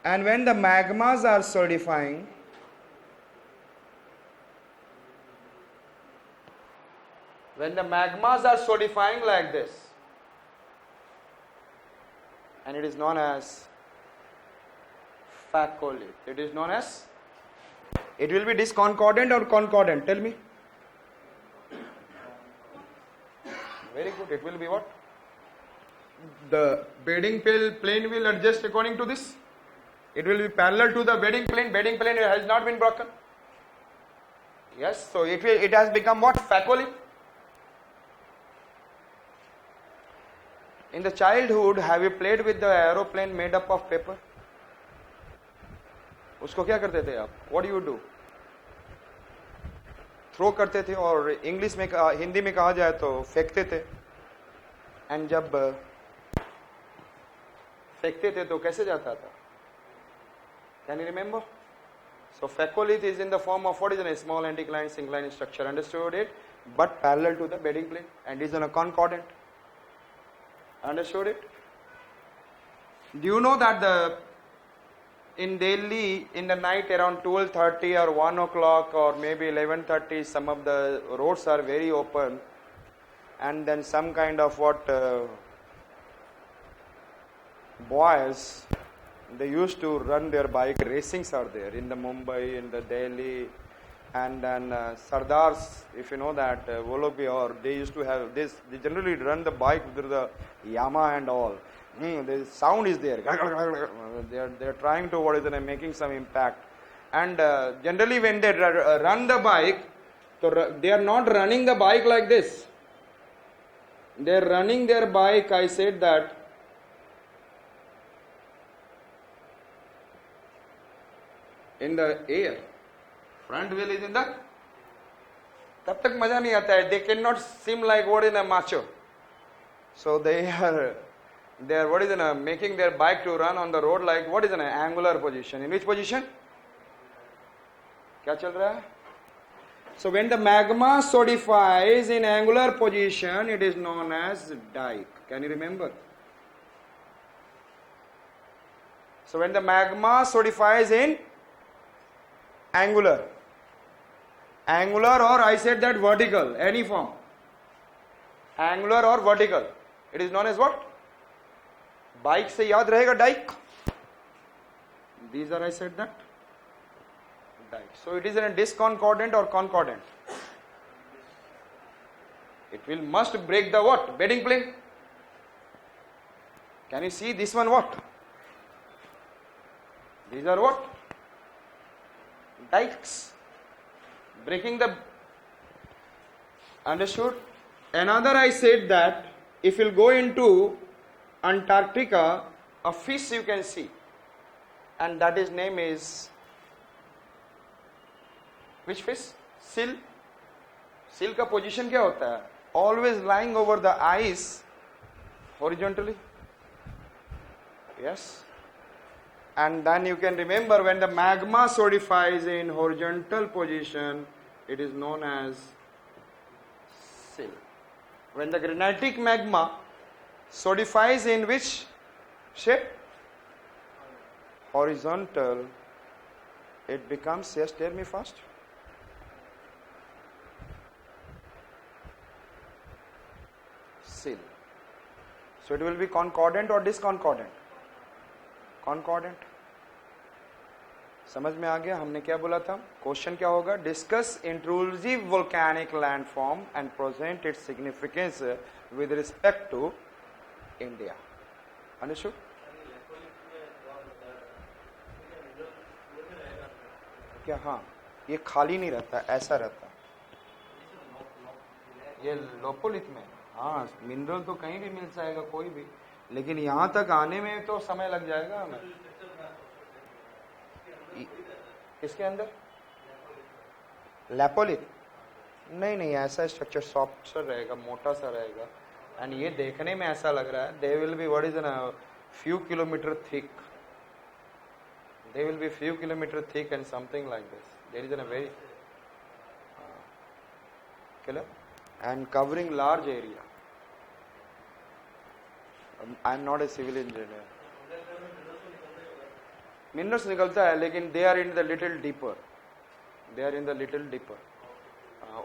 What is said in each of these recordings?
And when the magmas are solidifying, like this, and it is known as facholith. It is known as, it will be disconcordant or concordant? Tell me. Very good. It will be what? The bedding plane will adjust according to this. It will be parallel to the bedding plane. Bedding plane has not been broken. Yes, so it has become what? Facholith. In the childhood, have you played with the aeroplane made up of paper? उसको क्या करते थे आप? What do you do? Throw करते थे, और English में हिंदी में कहा जाए तो फेंकते थे. एंड जब फेंकते थे तो कैसे जाता था? Can you remember? So facholith is in the form of what is a small anticlined synclined structure. Understood it? But parallel to the bedding plane, and is in a concordant. Understood it? Do you know that in Delhi, in the night around 12:30 or 1 o'clock or maybe 11:30, some of the roads are very open, and then some kind of boys, they used to run their bike racings are there in the Mumbai, in the Delhi, and then Sardars, if you know that, or they used to have this, they generally run the bike with the Yamaha and all. The sound is there. They are trying to making some impact. And generally when they run the bike, so they are not running the bike like this. They are running their bike, I said that, in the air. Front wheel is in the, तब तक मजा नहीं आता है. They cannot seem like what is a macho. So they are making their bike to run on the road like what is an angular position. In which position? क्या चल रहा है? So when the magma solidifies in angular position, it is known as dike. Can you remember? So when the magma solidifies in angular, or I said that vertical, any form, angular or vertical, it is known as what? Bike से याद रहेगा dike. These are, I said that, dike. So it is a disconcordant or concordant. It will must break the what? Bedding plane. Can you see this one what? These are what? Dikes. Breaking the, understood? Another, I said that if you go into Antarctica, a fish you can see, and that his name is, which fish? Seal. Seal का position क्या होता है? Always lying over the ice horizontally. Yes. And then you can remember when the magma solidifies in horizontal position, it is known as seal. When the granitic magma solidifies in which shape? Horizontal. It becomes, yes, tell me first. Seal. So it will be concordant or disconcordant? Concordant. समझ में आ गया हमने क्या बोला था? Question क्या होगा? Discuss intrusive volcanic landform and present its significance with respect to India. Understood? क्या? हाँ, ये खाली नहीं रहता, ऐसा रहता. ये लोपोलिथ में, हाँ, मिनरल तो कहीं भी मिल जाएगा, कोई भी, लेकिन यहाँ तक आने में तो समय लग जाएगा हमें. इसके अंदर लैपोलिथ नहीं, ऐसा स्ट्रक्चर सॉफ्ट सा रहेगा, मोटा सा रहेगा, एंड ये देखने में ऐसा लग रहा है. They will be what is an few kilometer thick. They will be few kilometer thick and something like this. There is a very killer and covering large area. I am not a civil engineer. Minerals निकलता है, लेकिन they are in the little deeper, they are in the little deeper.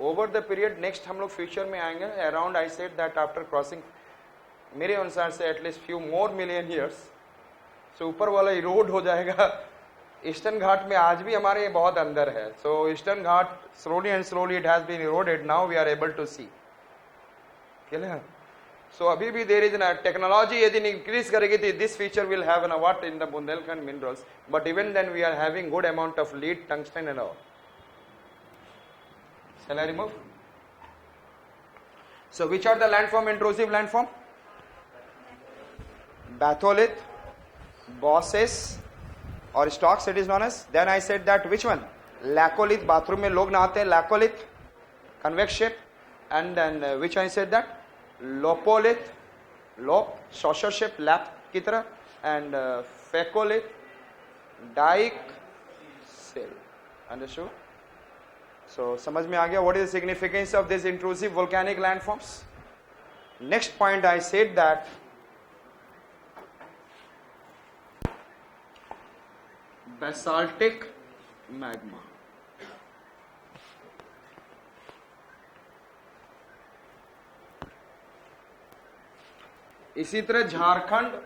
Over the period next हम लोग future में आएंगे around, I said that after crossing, मेरे अनुसार से at least few more million years से ऊपर वाला इरोड हो जाएगा. ईस्टर्न घाट में आज भी हमारे बहुत अंदर है. So eastern Ghat slowly and slowly it has been eroded, now we are able to see. Clear? So अभी भी देर इज ना टेक्नोलॉजी यदि इंक्रीज करेगी तो this feature will have an what in the Bundelkhand minerals, but even then we are having good amount of lead, tungsten and all. Shall I remove? So which are the landform, intrusive landform? Batholith, bosses or stocks it is known as. Then I said that which one? Laccolith, bathroom में लोग नहाते हैं, laccolith, convex shape. And then which I said that? Lopolith, lop, saucer shape, lap की तरह. And phacolith, dike, cell. Understood? So समझ में आ गया what is the significance of this intrusive volcanic landforms. Next point I said that basaltic magma. इसी तरह Jharkhand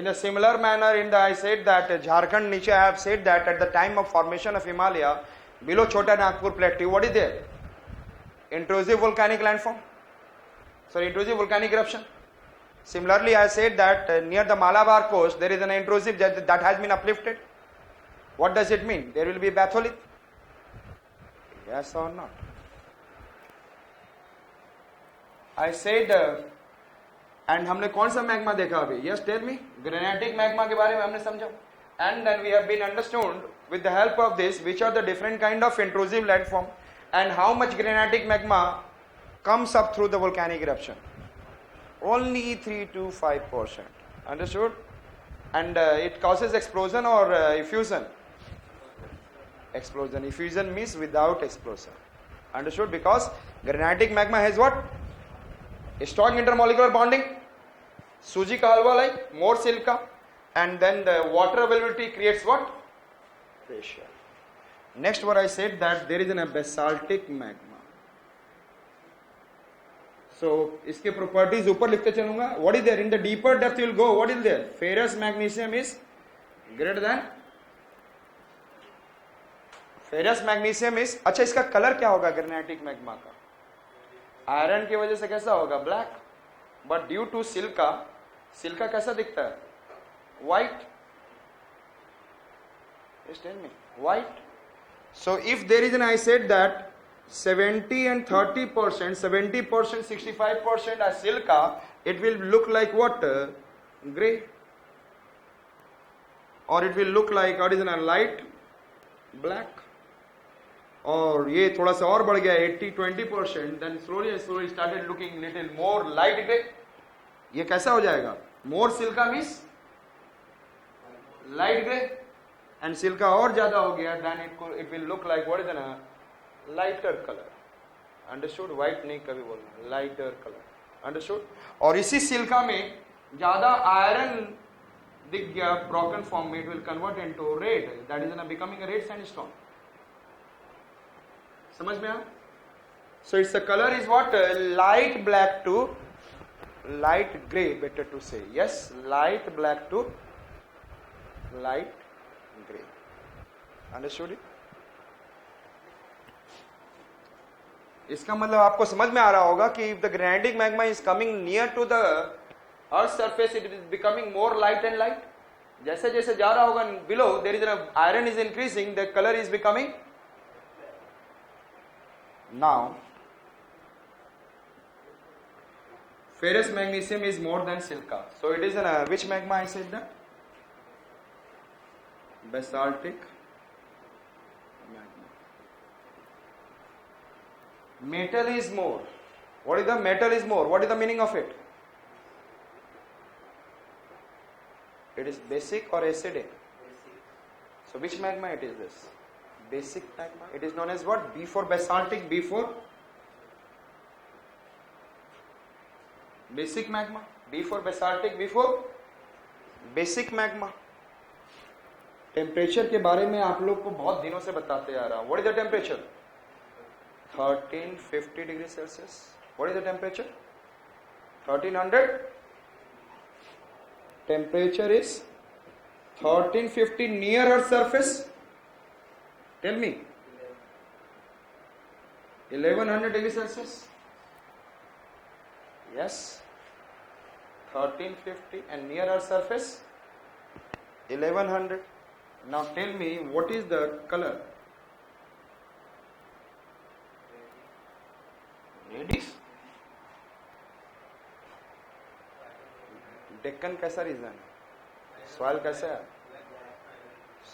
in a similar manner in the I said that Jharkhand niche I have said that at the time of formation of Himalaya below Chota Nagpur plateau, what is there? Intrusive volcanic landform. Sorry, intrusive volcanic eruption. Similarly, I said that near the Malabar coast there is an intrusive that has been uplifted. What does it mean? There will be batholith. Yes or not? I said, and हमने कौन सा magma देखा अभी? Yes, tell me. Granitic magma के बारे में हमने समझा. And then we have been understood with the help of this which are the different kind of intrusive landform and how much granitic magma comes up through the volcanic eruption. Only 3 to 5%. Understood? And it causes explosion or effusion? Explosion. Effusion means without explosion. Understood? Because granitic magma has what? A strong intermolecular bonding. Suji ka halwa like more silica. And then the water availability creates what? Pressure. Next what I said that there is a basaltic magma. So इसके properties ऊपर लिखते चलूंगा. What is there in the deeper depth you will go? What is there? Ferrous magnesium is greater than. Ferrous magnesium is. अच्छा इसका colour क्या होगा granitic magma का? Iron की वजह से कैसा होगा? Black. But due to silica, silica कैसा दिखता है? White. Just tell me. White. So if there is an, I said that 70 and 30%, 70%, 65% are silica, it will look like what? Gray. Or it will look like, what is it, light black. और ये थोड़ा सा और बढ़ गया 80-20%, then slowly and slowly started looking little more light gray. ये कैसा हो जाएगा? More silica means light gray, and silica और ज्यादा हो गया then it will look like what is it, lighter color. Understood? White नहीं कभी बोलना, lighter color. Understood? और इसी सिल्का में ज्यादा आयरन दिख गया broken form में, it will convert into red, that is becoming a red sandstone. समझ में आ? So its color is what? Light black to light gray, better to say. Yes, light black to light gray. Understood it? इसका मतलब आपको समझ में आ रहा होगा कि if the granitic magma is coming near to the earth's surface, it is becoming more light and light. जैसे जैसे जा रहा होगा below, there is an iron is increasing, the color is becoming. Now, ferrous magnesium is more than silica. So it is an which magma I said that? Basaltic magma. Metal is more. What is the metal is more? What is the meaning of it? It is basic or acidic? So which magma it is this? Basic magma. It is known as what? B for basaltic, B for basic magma. B for basaltic, B for basic magma. Temperature के बारे में आप लोग को बहुत दिनों से बताते आ रहा हूं. What is the temperature? 1350 degree Celsius. What is the temperature? 1300. Temperature is 1350 near Earth surface. Tell me. 1100 degree Celsius. Yes. 1350 and near Earth surface 1100. Now tell me what is the color? Reddish. Deccan कैसा region है? Soil कैसा है?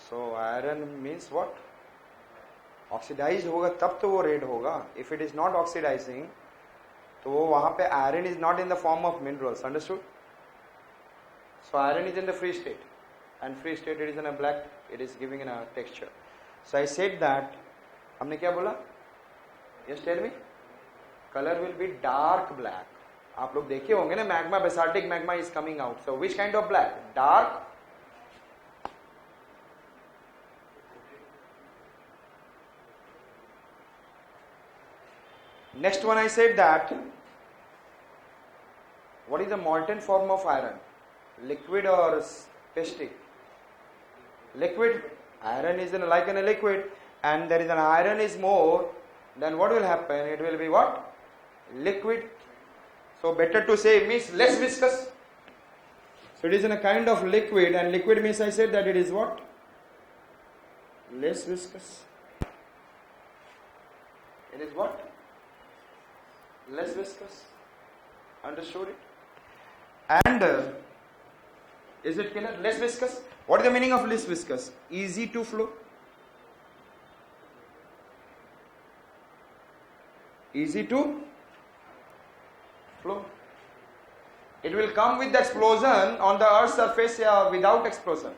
So iron means what? Oxidise होगा तब तो वो red होगा. If it is not oxidising तो वो वहां पे iron is not in the form of minerals. Understood? So iron is in the free state and free state it is in a black. It is giving in a texture. So I said that. हमने क्या बोला? Yes tell me. Colour will be dark black. आप लोग देखे होंगे ना, magma, basaltic magma is coming out. So which kind of black? Dark. Next one I said that what is the molten form of iron? Liquid or specific? Liquid. Iron is like in a liquid, and there is an iron is more, then what will happen? It will be what? Liquid. So better to say means less viscous. So it is in a kind of liquid, and liquid means I said that it is what? Less viscous. It is what? Less viscous. Understood it? And is it clear? Less viscous. What is the meaning of less viscous? Easy to flow. Easy to flow. It will come with the explosion on the earth's surface without explosion,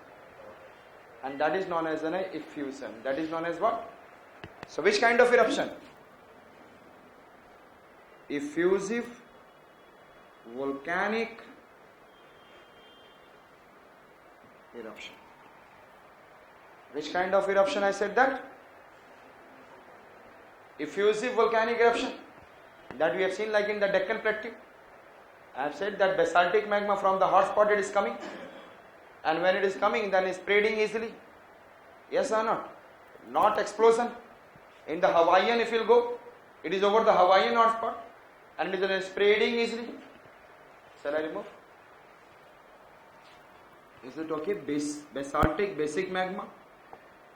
and that is known as an effusion. That is known as what? So which kind of eruption? Effusive, volcanic eruption. Which kind of eruption I said that? Effusive volcanic eruption that we have seen like in the Deccan Plateau. I have said that basaltic magma from the hot spot it is coming, and when it is coming then it is spreading easily. Yes or not? Not explosion. In the Hawaiian if you will go, it is over the Hawaiian hot spot and it is spreading easily. Shall I remove? Is it okay? Basaltic basic magma,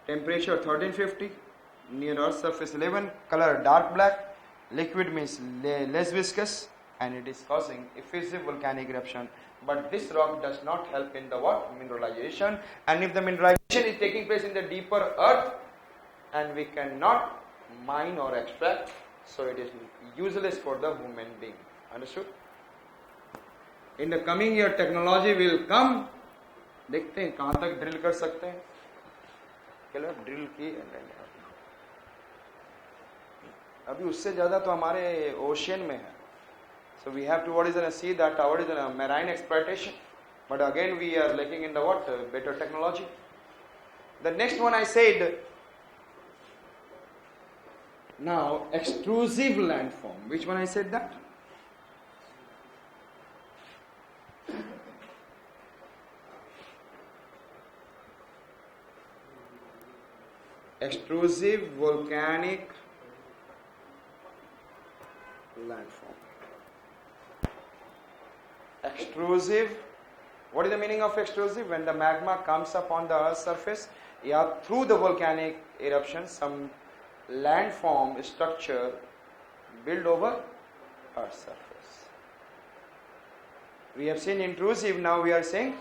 temperature 1350, near earth surface 11, color dark black, liquid means less viscous, and it is causing effusive volcanic eruption. But this rock does not help in the what? Mineralization. And if the mineralization is taking place in the deeper earth and we cannot mine or extract, so it is useless for the human being. Understood? In the coming year technology will come. देखते हैं कहाँ तक drill कर सकते हैं. चलो drill की अभी उससे ज़्यादा तो हमारे ओशियन में है. So we have to what is in a sea that what is in a marine exploitation. But again we are lacking in the what? Better technology. The next one I said, now extrusive landform. Which one I said that? Extrusive volcanic landform. Extrusive. What is the meaning of extrusive? When the magma comes up on the earth's surface, through the volcanic eruption, some landform structure built over earth's surface. We have seen intrusive, now we are saying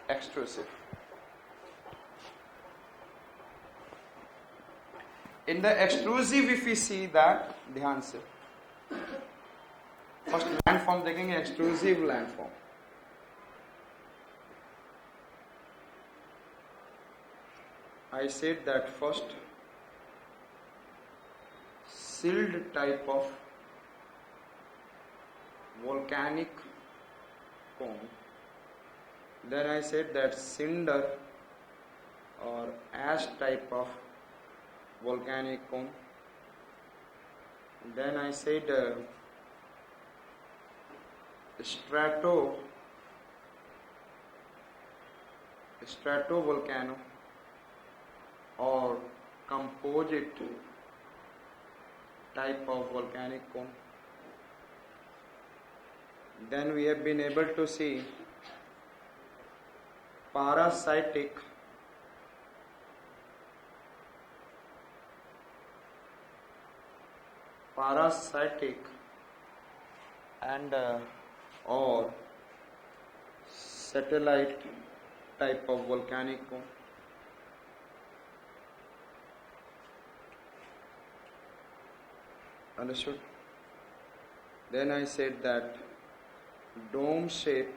extrusive. In the extrusive, if we see that, ध्यान से first landform देखेंगे, extrusive landform. I said that first sealed type of volcanic cone. Then I said that cinder or ash type of volcanic cone. Then I said stratovolcano or composite type of volcanic cone. Then we have been able to see parasitic and or satellite type of volcanic cone. Understood? Then I said that dome shape